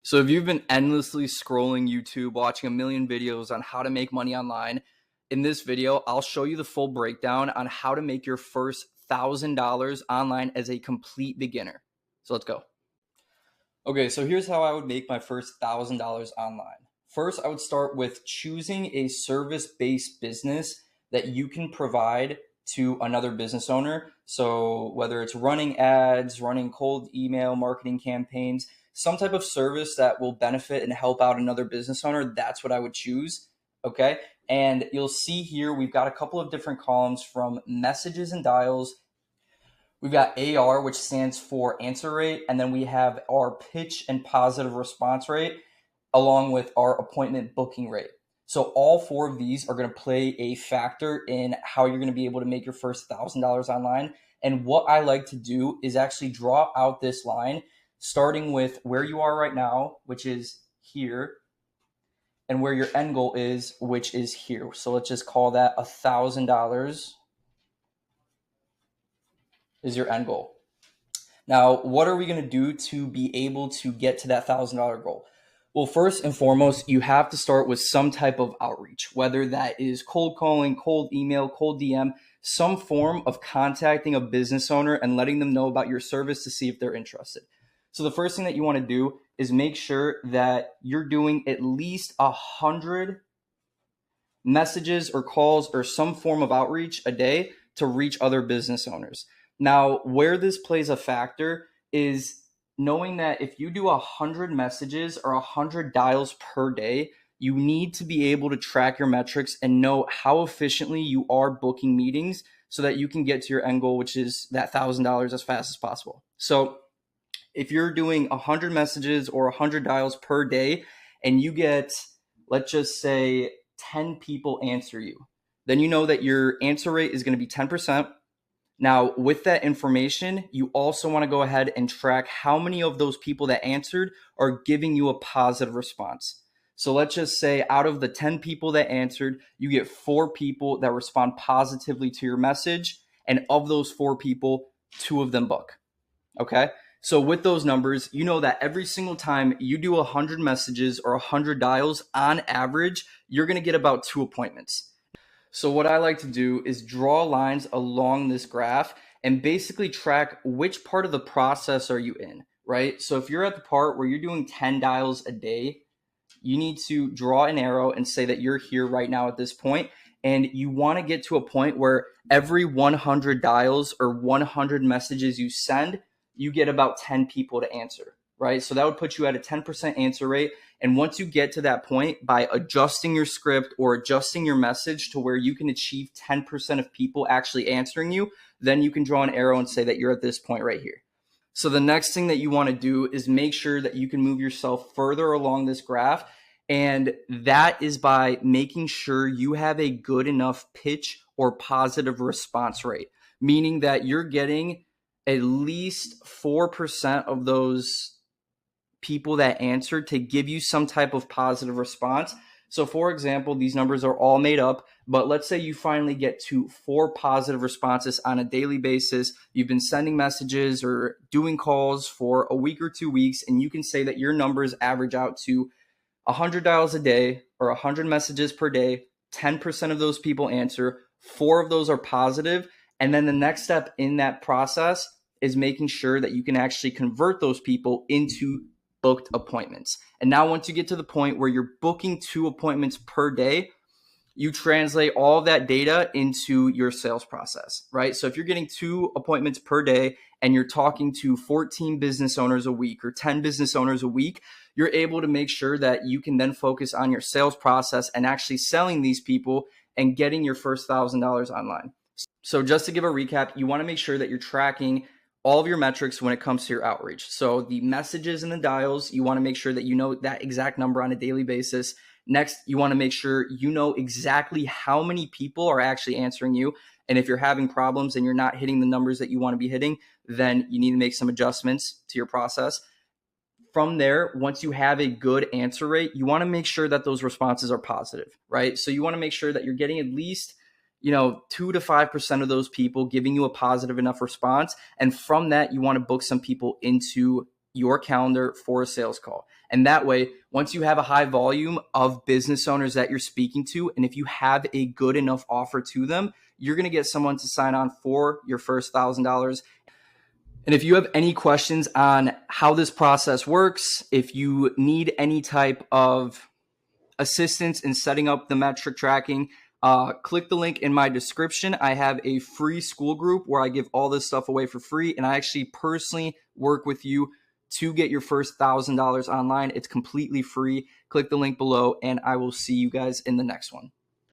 So if you've been endlessly scrolling YouTube, watching a million videos on how to make money online, in this video, I'll show you the full breakdown on how to make your first $1,000 online as a complete beginner. So let's go. Okay, so here's how I would make my first $1,000 online. First, I would start with choosing a service-based business that you can provide to another business owner. So whether it's running ads, running cold email marketing campaigns, some type of service that will benefit and help out another business owner, that's what I would choose. Okay. And you'll see here, we've got a couple of different columns from messages and dials. We've got AR, which stands for answer rate. And then we have our pitch and positive response rate, along with our appointment booking rate. So all four of these are going to play a factor in how you're going to be able to make your first $1,000 online. And what I like to do is actually draw out this line, starting with where you are right now, which is here, and where your end goal is, which is here. So let's just call that $1,000 is your end goal. Now, what are we going to do to be able to get to that $1,000 goal? Well, first and foremost, you have to start with some type of outreach, whether that is cold calling, cold email, cold DM, some form of contacting a business owner and letting them know about your service to see if they're interested. So the first thing that you want to do is make sure that you're doing at least 100 messages or calls or some form of outreach a day to reach other business owners. Now, where this plays a factor is knowing that if you do 100 messages or 100 dials per day, you need to be able to track your metrics and know how efficiently you are booking meetings so that you can get to your end goal, which is that $1,000 as fast as possible. So if you're doing 100 messages or 100 dials per day and you get, let's just say 10 people answer you, then you know that your answer rate is going to be 10%. Now, with that information, you also want to go ahead and track how many of those people that answered are giving you a positive response. So let's just say out of the 10 people that answered, you get 4 people that respond positively to your message. And of those 4 people, 2 of them book. Okay. So with those numbers, you know that every single time you do 100 messages or 100 dials, on average, you're going to get about 2 appointments. So what I like to do is draw lines along this graph and basically track which part of the process are you in, right? So if you're at the part where you're doing 10 dials a day, you need to draw an arrow and say that you're here right now at this point. And you want to get to a point where every 100 dials or 100 messages you send, you get about 10 people to answer, right? So that would put you at a 10% answer rate. And once you get to that point, by adjusting your script or adjusting your message to where you can achieve 10% of people actually answering you, then you can draw an arrow and say that you're at this point right here. So the next thing that you want to do is make sure that you can move yourself further along this graph. And that is by making sure you have a good enough pitch or positive response rate, meaning that you're getting at least 4% of those people that answered to give you some type of positive response. So for example, these numbers are all made up, but let's say you finally get to 4 positive responses on a daily basis. You've been sending messages or doing calls for a week or 2 weeks, and you can say that your numbers average out to 100 dials a day or 100 messages per day. 10% of those people answer, 4 of those are positive. And then the next step in that process is making sure that you can actually convert those people into booked appointments. And now once you get to the point where you're booking 2 appointments per day, you translate all of that data into your sales process, right? So if you're getting 2 appointments per day and you're talking to 14 business owners a week or 10 business owners a week, you're able to make sure that you can then focus on your sales process and actually selling these people and getting your first $1,000 online. So just to give a recap, you want to make sure that you're tracking all of your metrics when it comes to your outreach. So the messages and the dials, you want to make sure that you know that exact number on a daily basis. Next, you want to make sure you know exactly how many people are actually answering you. And if you're having problems and you're not hitting the numbers that you want to be hitting, then you need to make some adjustments to your process. From there, once you have a good answer rate, you want to make sure that those responses are positive, right? So you want to make sure that you're getting at least 2 to 5% of those people giving you a positive enough response. And from that, you want to book some people into your calendar for a sales call. And that way, once you have a high volume of business owners that you're speaking to, and if you have a good enough offer to them, you're going to get someone to sign on for your first $1,000. And if you have any questions on how this process works, if you need any type of assistance in setting up the metric tracking, click the link in my description. I have a free school group where I give all this stuff away for free, and I actually personally work with you to get your first $1,000 online. It's completely free. Click the link below, and I will see you guys in the next one.